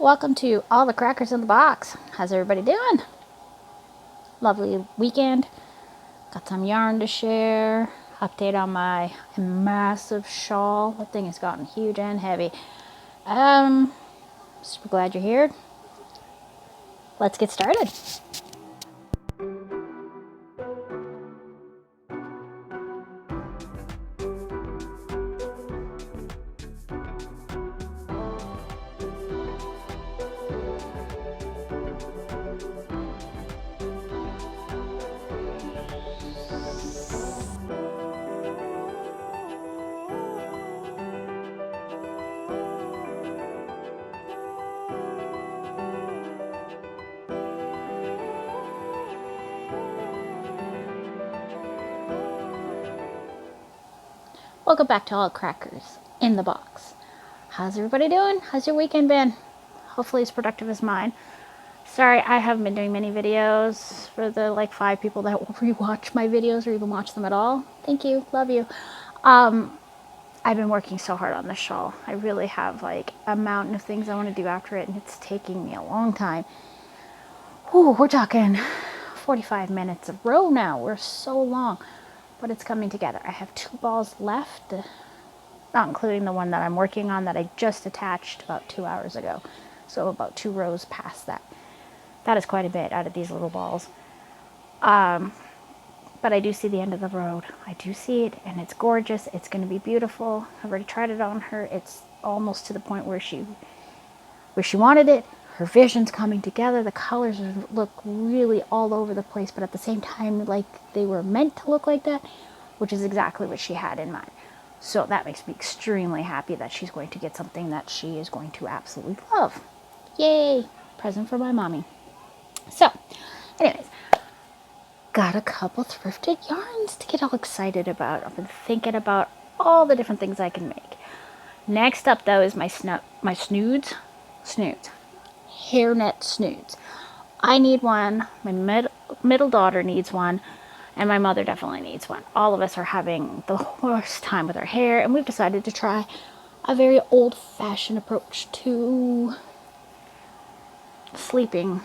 Welcome to all the crackers in the box. How's everybody doing? Lovely weekend. Got some yarn to share. Update on my massive shawl. That thing has gotten huge and heavy. Super glad you're here. Let's get started. Welcome back to all crackers in the box. How's everybody doing? How's your weekend been? Hopefully as productive as mine. Sorry, I haven't been doing many videos for the 5 people that will rewatch my videos or even watch them at all. Thank you. Love you. I've been working so hard on this shawl. I really have a mountain of things I want to do after it, and it's taking me a long time. Ooh, we're talking 45 minutes a row now. We're so long, but it's coming together. I have 2 balls left, not including the one that I'm working on that I just attached about 2 hours ago. So about 2 rows past that. That is quite a bit out of these little balls. But I do see the end of the road. I do see it, and it's gorgeous. It's going to be beautiful. I've already tried it on her. It's almost to the point where she wanted it. Her vision's coming together. The colors look really all over the place, but at the same time, they were meant to look like that, which is exactly what she had in mind. So that makes me extremely happy that she's going to get something that she is going to absolutely love. Yay! Present for my mommy. So, anyways, got a couple thrifted yarns to get all excited about. I've been thinking about all the different things I can make. Next up, though, is my snoods. Hairnet snoods. I need one. My middle daughter needs one. And my mother definitely needs one. All of us are having the worst time with our hair, and we've decided to try a very old-fashioned approach to sleeping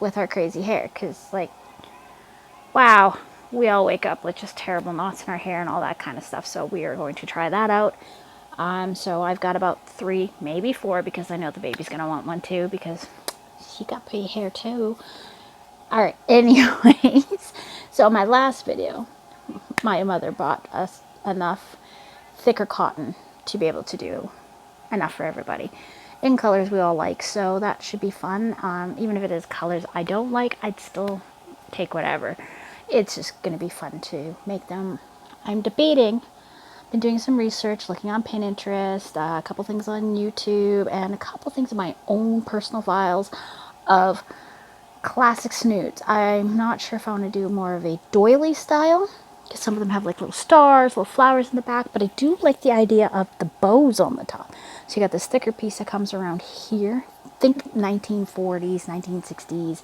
with our crazy hair. Because, wow, we all wake up with just terrible knots in our hair and all that kind of stuff. So we are going to try that out. So I've got about 3, maybe 4, because I know the baby's going to want one too, because she got pretty hair too. Alright, anyways, so my last video, my mother bought us enough thicker cotton to be able to do enough for everybody in colors we all like, so that should be fun. Even if it is colors I don't like, I'd still take whatever. It's just going to be fun to make them. I'm debating. Been doing some research, looking on Pinterest, a couple things on YouTube, and a couple things in my own personal files of classic snoods. I'm not sure if I want to do more of a doily style, because some of them have little stars, little flowers in the back, but I do like the idea of the bows on the top. So you got this thicker piece that comes around here. Think 1940s, 1960s.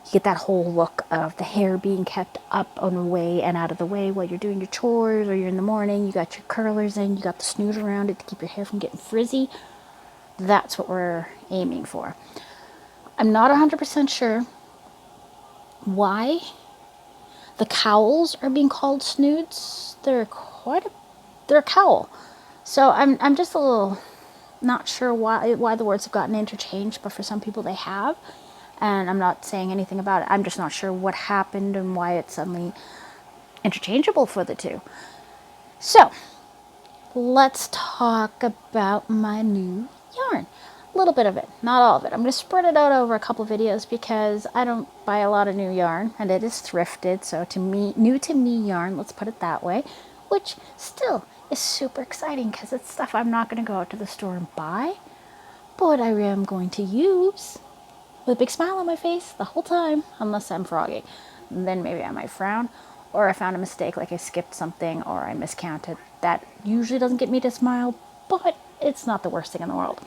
You get that whole look of the hair being kept up on the way and out of the way while you're doing your chores or you're in the morning. You got your curlers in, you got the snood around it to keep your hair from getting frizzy. That's what we're aiming for. I'm not 100% sure why the cowls are being called snoods. They're a cowl. So I'm just a little not sure why the words have gotten interchanged, but for some people they have. And I'm not saying anything about it. I'm just not sure what happened and why it's suddenly interchangeable for the two. So, let's talk about my new yarn. A little bit of it, not all of it. I'm going to spread it out over a couple videos because I don't buy a lot of new yarn, and it is thrifted. So new to me yarn, let's put it that way, which still is super exciting because it's stuff I'm not going to go out to the store and buy, but I am going to use with a big smile on my face the whole time, unless I'm froggy. And then maybe I might frown, or I found a mistake, like I skipped something or I miscounted. That usually doesn't get me to smile, but it's not the worst thing in the world.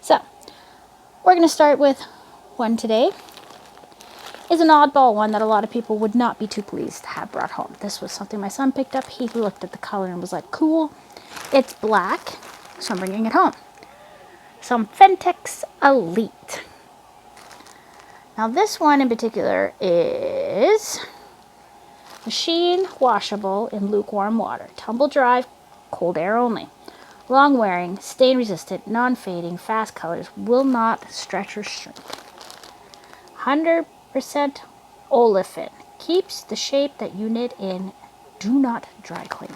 So, we're going to start with one today. Is an oddball one that a lot of people would not be too pleased to have brought home. This was something my son picked up. He looked at the color and was like, cool. It's black, so I'm bringing it home. some Fentex Elite. Now this one in particular is machine washable in lukewarm water, tumble dry, cold air only. Long wearing, stain resistant, non-fading, fast colors, will not stretch or shrink. 100% olefin, keeps the shape that you knit in, do not dry clean.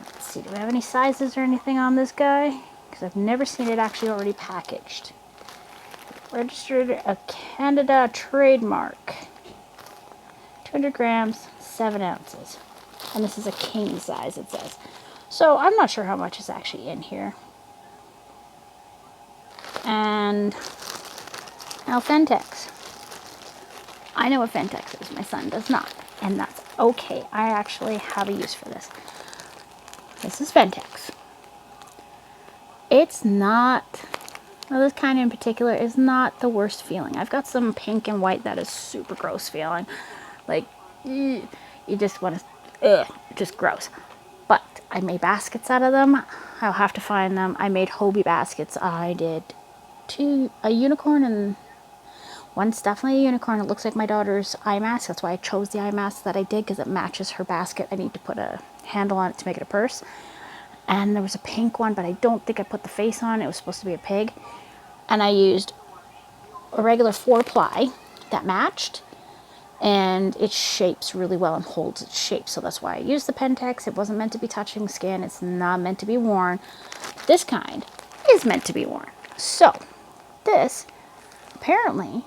Let's see, do we have any sizes or anything on this guy? Because I've never seen it actually already packaged. Registered a Canada trademark. 200 grams, 7 ounces. And this is a king size, it says. So I'm not sure how much is actually in here. And now Fentex. I know what Fentex is, my son does not. And that's okay. I actually have a use for this. This is Fentex. It's not, well, this kind in particular is not the worst feeling. I've got some pink and white that is super gross feeling. Like, you just want to, just gross. But I made baskets out of them. I'll have to find them. I made Hobie baskets. I did a unicorn, and one's definitely a unicorn. It looks like my daughter's eye mask. That's why I chose the eye mask that I did, because it matches her basket. I need to put a handle on it to make it a purse. And there was a pink one, but I don't think I put the face on. It was supposed to be a pig. And I used a regular 4-ply that matched. And it shapes really well and holds its shape. So that's why I used the Pentex. It wasn't meant to be touching skin. It's not meant to be worn. This kind is meant to be worn. So this apparently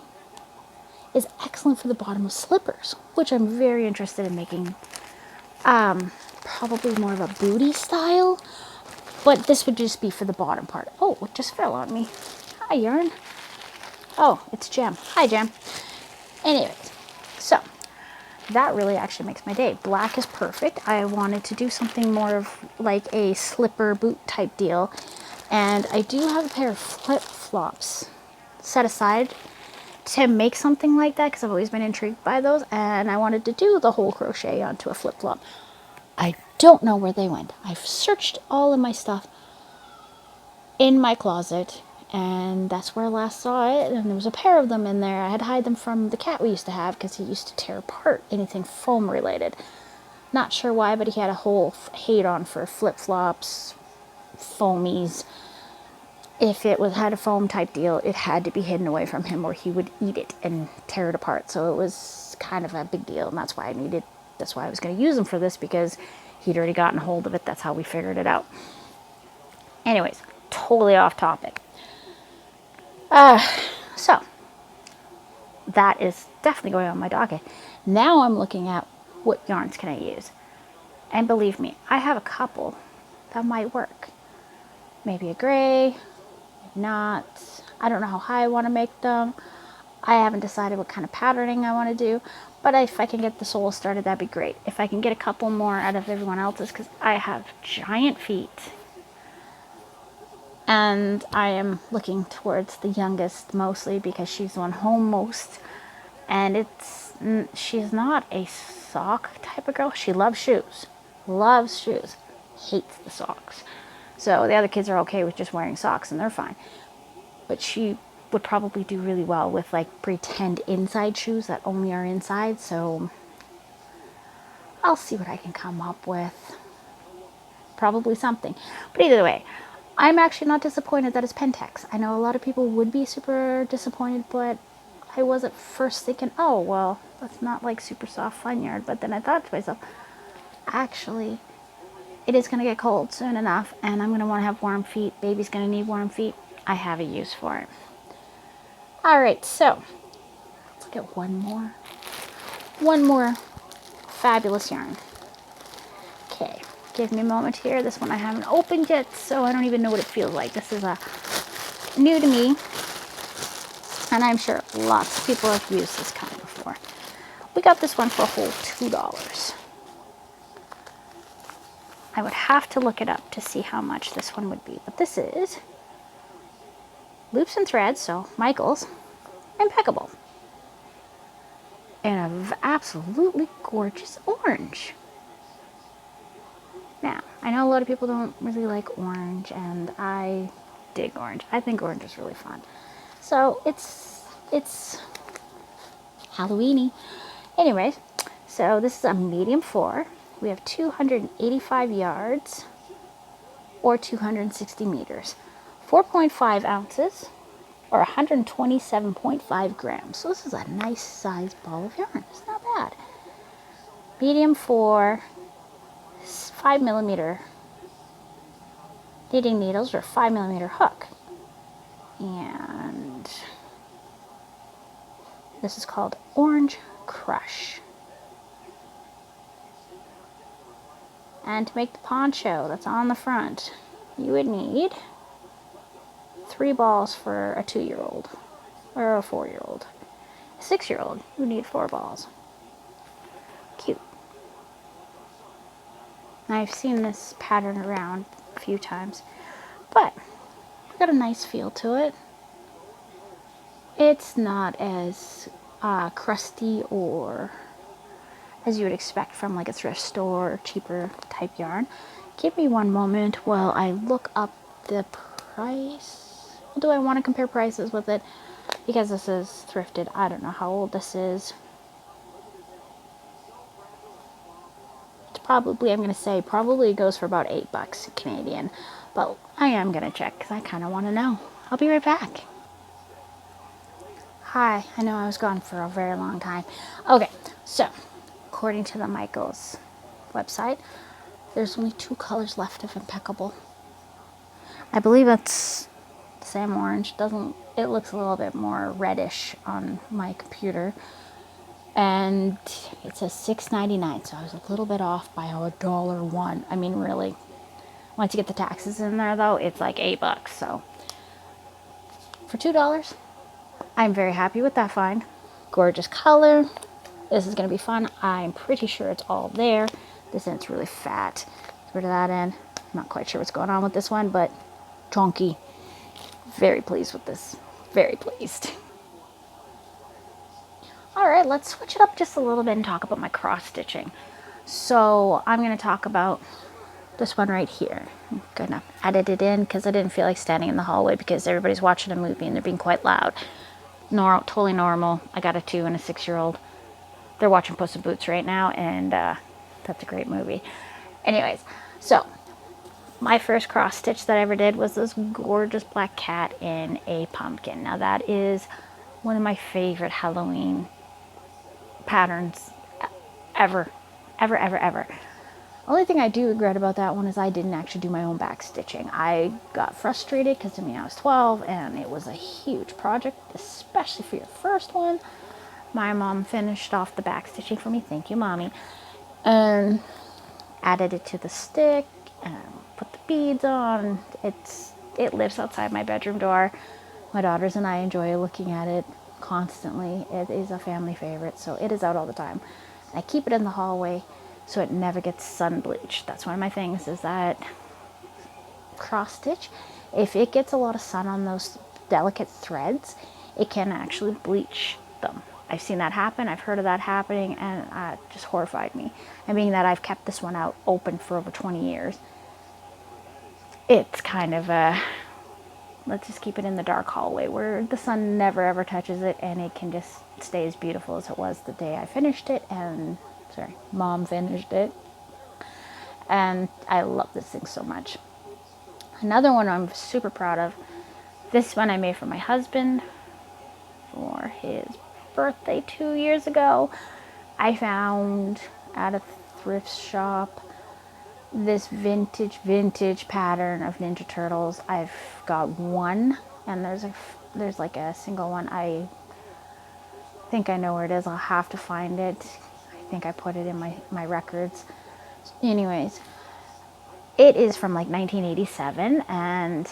is excellent for the bottom of slippers, which I'm very interested in making. Probably more of a booty style, but this would just be for the bottom part. Oh, it just fell on me. Hi, yarn. Oh, it's Jem. Hi, Jem. Anyways, so that really actually makes my day. Black is perfect. I wanted to do something more of like a slipper boot type deal, and I do have a pair of flip-flops set aside to make something like that, because I've always been intrigued by those, and I wanted to do the whole crochet onto a flip-flop. I don't know where they went. I've searched all of my stuff in my closet, and that's where I last saw it, and there was a pair of them in there. I had to hide them from the cat we used to have, because he used to tear apart anything foam related. Not sure why, but he had a whole hate on for flip-flops, foamies. If it had a foam type deal, it had to be hidden away from him or he would eat it and tear it apart. So it was kind of a big deal, and that's why I was going to use them for this, because he'd already gotten hold of it. That's how we figured it out. Anyways, totally off topic. So that is definitely going on my docket. Now I'm looking at what yarns can I use. And believe me, I have a couple that might work. Maybe a gray, not. I don't know how high I want to make them. I haven't decided what kind of patterning I want to do, but if I can get the sole started, that'd be great. If I can get a couple more out of everyone else's, because I have giant feet, and I am looking towards the youngest mostly because she's the one home most, and she's not a sock type of girl. She loves shoes, hates the socks. So the other kids are okay with just wearing socks, and they're fine. But she would probably do really well with like pretend inside shoes that only are inside. So I'll see what I can come up with. Probably something. But either way, I'm actually not disappointed that it's Pentex. I know a lot of people would be super disappointed, but I was at first thinking, oh, well, that's not like super soft fun yarn. But then I thought to myself, actually, it is going to get cold soon enough, and I'm going to want to have warm feet. Baby's going to need warm feet. I have a use for it. All right, so let's look at one more fabulous yarn. Okay, give me a moment here. This one I haven't opened yet, so I don't even know what it feels like. This is new to me, and I'm sure lots of people have used this kind before. We got this one for a whole $2. I would have to look it up to see how much this one would be, but this is Loops and Threads, so Michael's, impeccable, and an absolutely gorgeous orange. Now, I know a lot of people don't really like orange, and I dig orange. I think orange is really fun. So it's Halloweeny. Anyways, so this is a medium 4. We have 285 yards or 260 meters. 4.5 ounces or 127.5 grams. So this is a nice sized ball of yarn. It's not bad. Medium 4, 5 millimeter knitting needles or 5 millimeter hook. And this is called Orange Crush. And to make the poncho that's on the front, you would need 3 balls for a 2-year-old or a 4-year-old. A 6-year-old would need 4 balls. Cute. I've seen this pattern around a few times, but it's got a nice feel to it. It's not as crusty or as you would expect from like a thrift store or cheaper type yarn. Give me one moment while I look up the price. Do I want to compare prices with it? Because this is thrifted. I don't know how old this is. It's probably, I'm going to say, probably goes for about $8 Canadian. But I am going to check because I kind of want to know. I'll be right back. Hi, I know I was gone for a very long time. Okay, so according to the Michaels website, there's only 2 colors left of Impeccable. I believe it's the same orange. It looks a little bit more reddish on my computer. And it says $6.99, so I was a little bit off by $1.01. I mean, really. Once you get the taxes in there, though, it's like $8. So for $2, I'm very happy with that find. Gorgeous color. This is going to be fun. I'm pretty sure it's all there. This end's really fat. Get rid of that end. I'm not quite sure what's going on with this one, but chunky. Very pleased with this. Very pleased. Alright, let's switch it up just a little bit and talk about my cross stitching. So I'm going to talk about this one right here. I'm going to edit it in because I didn't feel like standing in the hallway because everybody's watching a movie and they're being quite loud. Totally normal. I got a 2 and a 6-year-old. They're watching Puss in Boots right now, and that's a great movie. Anyways, so my first cross stitch that I ever did was this gorgeous black cat in a pumpkin. Now that is one of my favorite Halloween patterns ever. Only thing I do regret about that one is I didn't actually do my own back stitching. I got frustrated because, I mean, I was 12 and it was a huge project, especially for your first one. My mom finished off the back stitching for me. Thank you, Mommy. And added it to the stick and put the beads on. It lives outside my bedroom door. My daughters and I enjoy looking at it constantly. It is a family favorite, so it is out all the time. I keep it in the hallway so it never gets sun bleached. That's one of my things, is that cross stitch, if it gets a lot of sun on those delicate threads, it can actually bleach them. I've seen that happen. I've heard of that happening, and it just horrified me. And being that I've kept this one out open for over 20 years, it's kind of a, let's just keep it in the dark hallway where the sun never ever touches it, and it can just stay as beautiful as it was the day I finished it, and Mom finished it. And I love this thing so much. Another one I'm super proud of. This one I made for my husband for his birthday 2 years ago. I found at a thrift shop this vintage pattern of Ninja Turtles. I've got one, and there's like a single one. I think I know where it is. I'll have to find it. I think I put it in my records. Anyways, it is from like 1987, and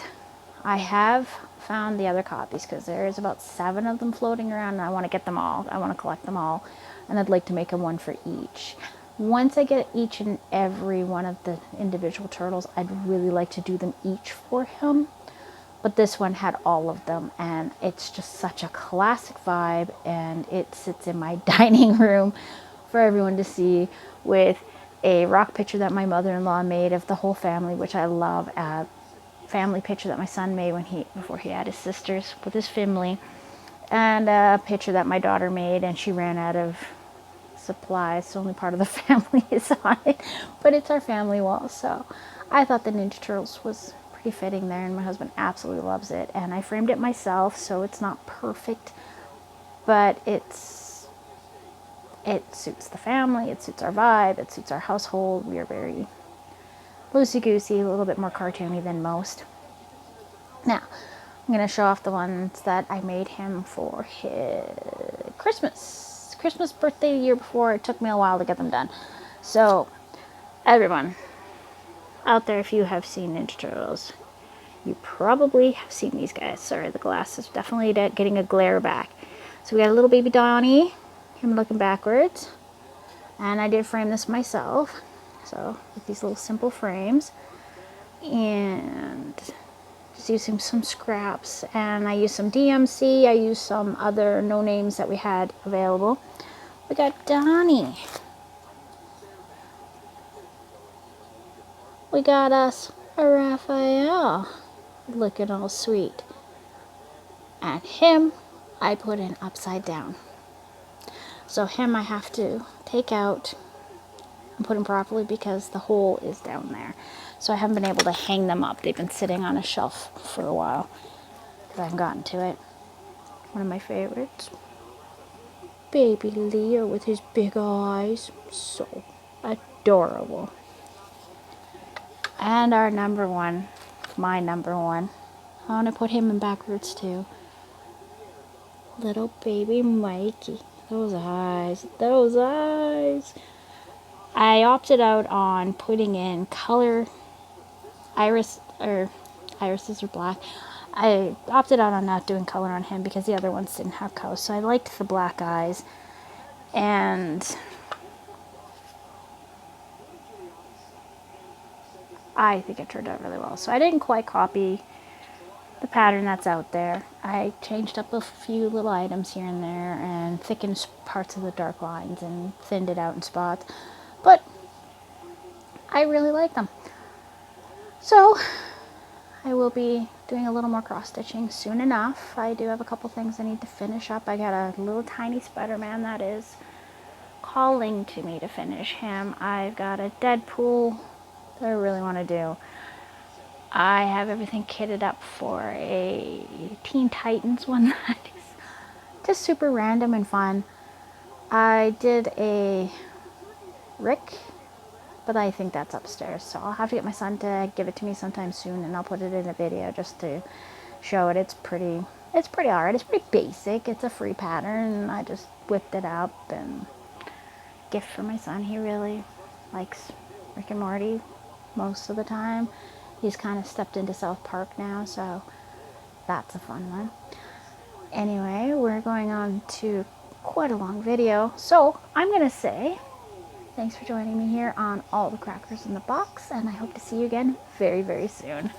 I have found the other copies because there's about 7 of them floating around, and I want to get them all. I want to collect them all, and I'd like to make a one for each. Once I get each and every one of the individual turtles, I'd really like to do them each for him. But this one had all of them, and it's just such a classic vibe, and it sits in my dining room for everyone to see, with a rock picture that my mother-in-law made of the whole family, which I love, family picture that my son made before he had his sisters with his family, and a picture that my daughter made, and she ran out of supplies, so only part of the family is on it, but it's our family wall. So I thought the Ninja Turtles was pretty fitting there, and my husband absolutely loves it, and I framed it myself, so it's not perfect, but it suits the family, it suits our vibe, it suits our household. We are very loosey-goosey, a little bit more cartoony than most. Now, I'm going to show off the ones that I made him for his Christmas birthday the year before. It took me a while to get them done. So, everyone out there, if you have seen Ninja Turtles, you probably have seen these guys. Sorry, the glass is definitely getting a glare back. So we got a little baby Donnie, him looking backwards. And I did frame this myself. So, with these little simple frames. And just using some scraps. And I used some DMC. I used some other no names that we had available. We got Donnie. We got us a Raphael. Looking all sweet. And him, I put in upside down. So him I have to take out and put them properly because the hole is down there. So I haven't been able to hang them up. They've been sitting on a shelf for a while because I haven't gotten to it. One of my favorites. Baby Leo with his big eyes. So adorable. And our number one, my number one. I want to put him in backwards too. Little baby Mikey. Those eyes. Those eyes. I opted out on putting in color irises are black. I opted out on not doing color on him because the other ones didn't have color. So I liked the black eyes. And I think it turned out really well. So I didn't quite copy the pattern that's out there. I changed up a few little items here and there and thickened parts of the dark lines and thinned it out in spots. But I really like them. So I will be doing a little more cross stitching soon enough. I do have a couple things I need to finish up. I got a little tiny Spider-Man that is calling to me to finish him. I've got a Deadpool that I really want to do. I have everything kitted up for a Teen Titans one that is just super random and fun. I did a Rick, but I think that's upstairs, so I'll have to get my son to give it to me sometime soon, and I'll put it in a video just to show it. It's pretty alright. It's pretty basic. It's a free pattern, and I just whipped it up, and gift for my son. He really likes Rick and Morty most of the time. He's kind of stepped into South Park now, so that's a fun one. Anyway, we're going on to quite a long video, so I'm going to say thanks for joining me here on All the Crackers in the Box, and I hope to see you again very, very soon.